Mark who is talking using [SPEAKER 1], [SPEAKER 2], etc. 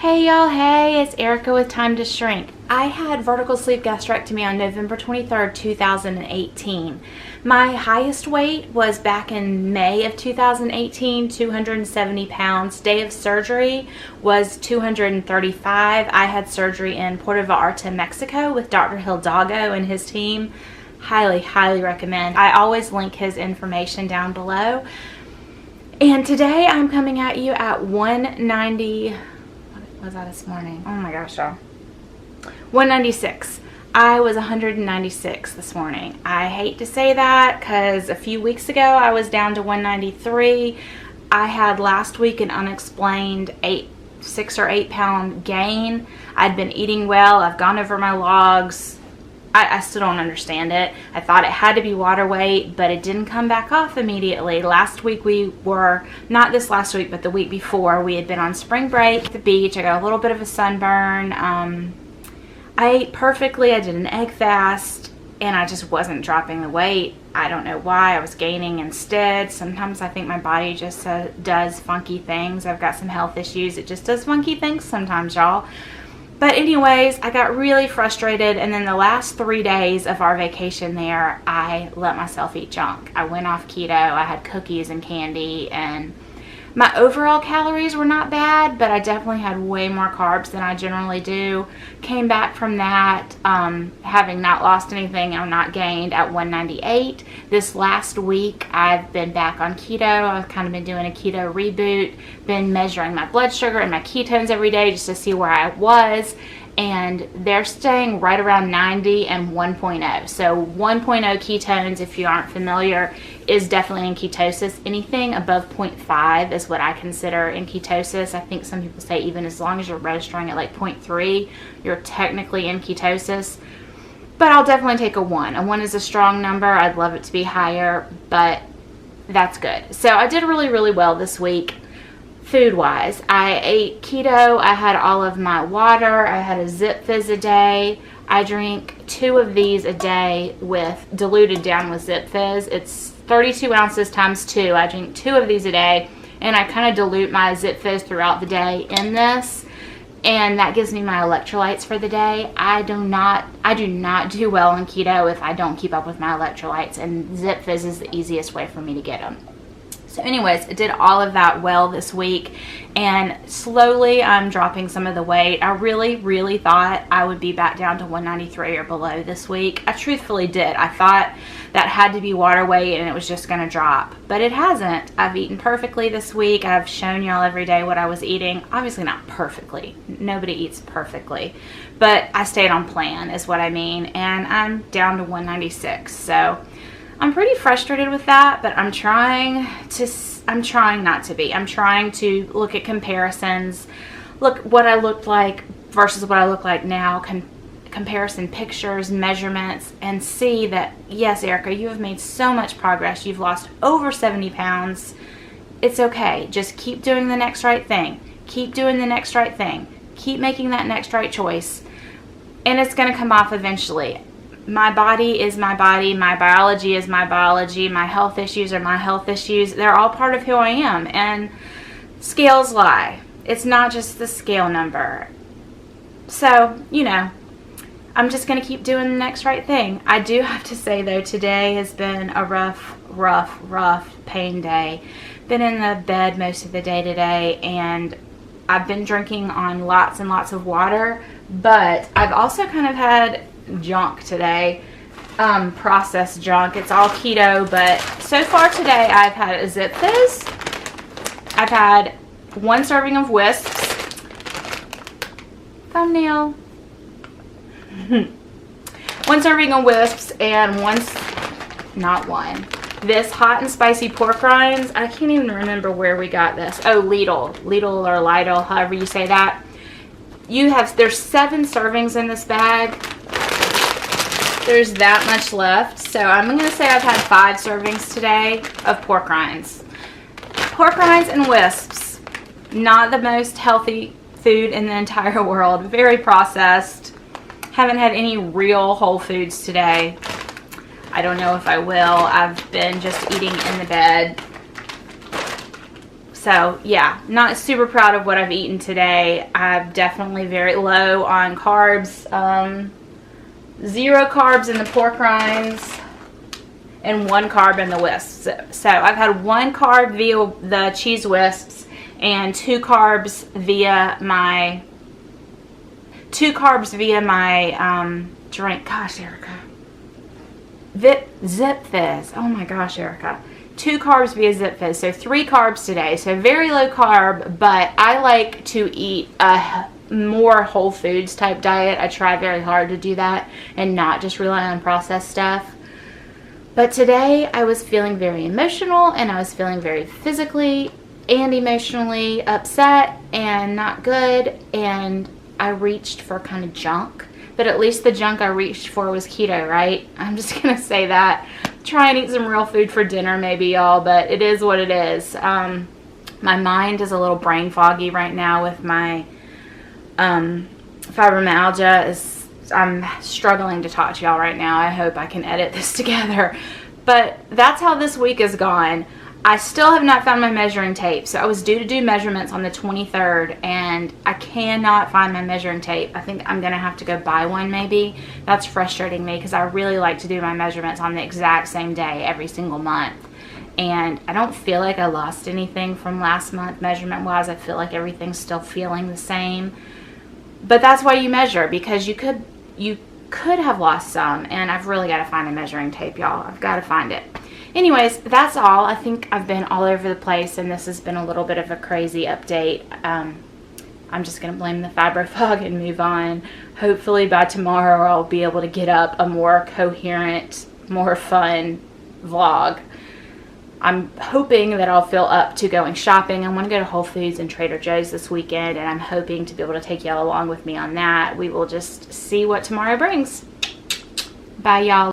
[SPEAKER 1] Hey y'all, hey, it's Erica with Time to Shrink. I had vertical sleeve gastrectomy on November 23rd, 2018. My highest weight was back in May of 2018, 270 pounds. Day of surgery was 235. I had surgery in Puerto Vallarta, Mexico with Dr. Hildago and his team. Highly, highly recommend. I always link his information down below. And today I'm coming at you at 190... was that this morning? Oh my gosh, y'all. 196. I was 196 this morning. I hate to say that because a few weeks ago I was down to 193. I had last week an unexplained 6 or 8 pound gain. I'd been eating well. I've gone over my logs. I still don't understand it. I thought it had to be water weight, but it didn't come back off immediately. Last week we were, not this last week, but the week before, we had been on spring break at the beach. I got a little bit of a sunburn. I ate perfectly. I did an egg fast, and I just wasn't dropping the weight. I don't know why. I was gaining instead. Sometimes I think my body just does funky things. I've got some health issues. It just does funky things sometimes, y'all. But anyways, I got really frustrated, and then the last 3 days of our vacation there, I let myself eat junk. I went off keto. I had cookies and candy, and my overall calories were not bad, but I definitely had way more carbs than I generally do. Came back from that, having not lost anything or not gained, at 198. This last week, I've been back on keto. I've kind of been doing a keto reboot, been measuring my blood sugar and my ketones every day just to see where I was. And they're staying right around 90 and 1.0. So 1.0 ketones, if you aren't familiar, is definitely in ketosis. Anything above 0.5 is what I consider in ketosis. I think some people say even as long as you're registering at like 0.3, you're technically in ketosis. But I'll definitely take a 1. A 1 is a strong number. I'd love it to be higher, but that's good. So I did really, really well this week. Food-wise, I ate keto. I had all of my water. I had a Zip Fizz a day. I drink 2 of these a day with diluted down with Zip Fizz. It's 32 ounces times 2. I drink 2 of these a day, and I kind of dilute my Zip Fizz throughout the day in this, and that gives me my electrolytes for the day. I do not do well on keto if I don't keep up with my electrolytes, and Zip Fizz is the easiest way for me to get them. So anyways, I did all of that well this week, and slowly I'm dropping some of the weight. I really, really thought I would be back down to 193 or below this week. I truthfully did. I thought that had to be water weight and it was just going to drop, but it hasn't. I've eaten perfectly this week. I've shown y'all every day what I was eating. Obviously not perfectly. Nobody eats perfectly, but I stayed on plan is what I mean, and I'm down to 196. So I'm pretty frustrated with that, but I'm trying not to be. I'm trying to look at comparisons, look what I looked like versus what I look like now, comparison pictures, measurements, and see that, yes, Erica, you have made so much progress. You've lost over 70 pounds. It's okay. Just keep doing the next right thing. Keep doing the next right thing. Keep making that next right choice, and it's going to come off eventually. My body is my body, my biology is my biology, my health issues are my health issues. They're all part of who I am, and scales lie. It's not just the scale number. So, you know, I'm just going to keep doing the next right thing. I do have to say, though, today has been a rough pain day. Been in the bed most of the day today, and I've been drinking on lots and lots of water, but I've also kind of had junk today, processed junk. It's all keto, but so far today I've had a Zip Fizz. I've had 1 serving of Wisps. Thumbnail. 1 serving of Wisps and this hot and spicy pork rinds. I can't even remember where we got this. Oh, Lidl or Lidl, however you say that. There's 7 servings in this bag. There's that much left, so I'm going to say I've had 5 servings today of pork rinds. Pork rinds and Wisps, not the most healthy food in the entire world. Very processed. Haven't had any real whole foods today. I don't know if I will. I've been just eating in the bed. So yeah, not super proud of what I've eaten today. I'm definitely very low on carbs. 0 carbs in the pork rinds and 1 carb in the wisps. So I've had 1 carb via the cheese wisps and 2 carbs via my drink. Gosh, Erica. Zip Fizz. Oh my gosh, Erica. 2 carbs via Zip Fizz. So 3 carbs today. So very low carb, but I like to eat a more whole foods type diet. I try very hard to do that and not just rely on processed stuff. But today I was feeling very emotional, and I was feeling very physically and emotionally upset and not good, and I reached for kind of junk. But at least the junk I reached for was keto, right? I'm just gonna say that. Try and eat some real food for dinner maybe, y'all, but it is what it is. My mind is a little brain foggy right now with my fibromyalgia. I'm struggling to talk to y'all right now. I hope I can edit this together. But that's how this week has gone. I still have not found my measuring tape. So I was due to do measurements on the 23rd, and I cannot find my measuring tape. I think I'm going to have to go buy one maybe. That's frustrating me because I really like to do my measurements on the exact same day every single month. And I don't feel like I lost anything from last month measurement-wise. I feel like everything's still feeling the same. But that's why you measure, because you could have lost some, and I've really got to find a measuring tape, y'all. I've got to find it. Anyways, that's all. I think I've been all over the place, and this has been a little bit of a crazy update. I'm just going to blame the fibro fog and move on. Hopefully by tomorrow I'll be able to get up a more coherent, more fun vlog. I'm hoping that I'll feel up to going shopping. I want to go to Whole Foods and Trader Joe's this weekend, and I'm hoping to be able to take y'all along with me on that. We will just see what tomorrow brings. Bye, y'all.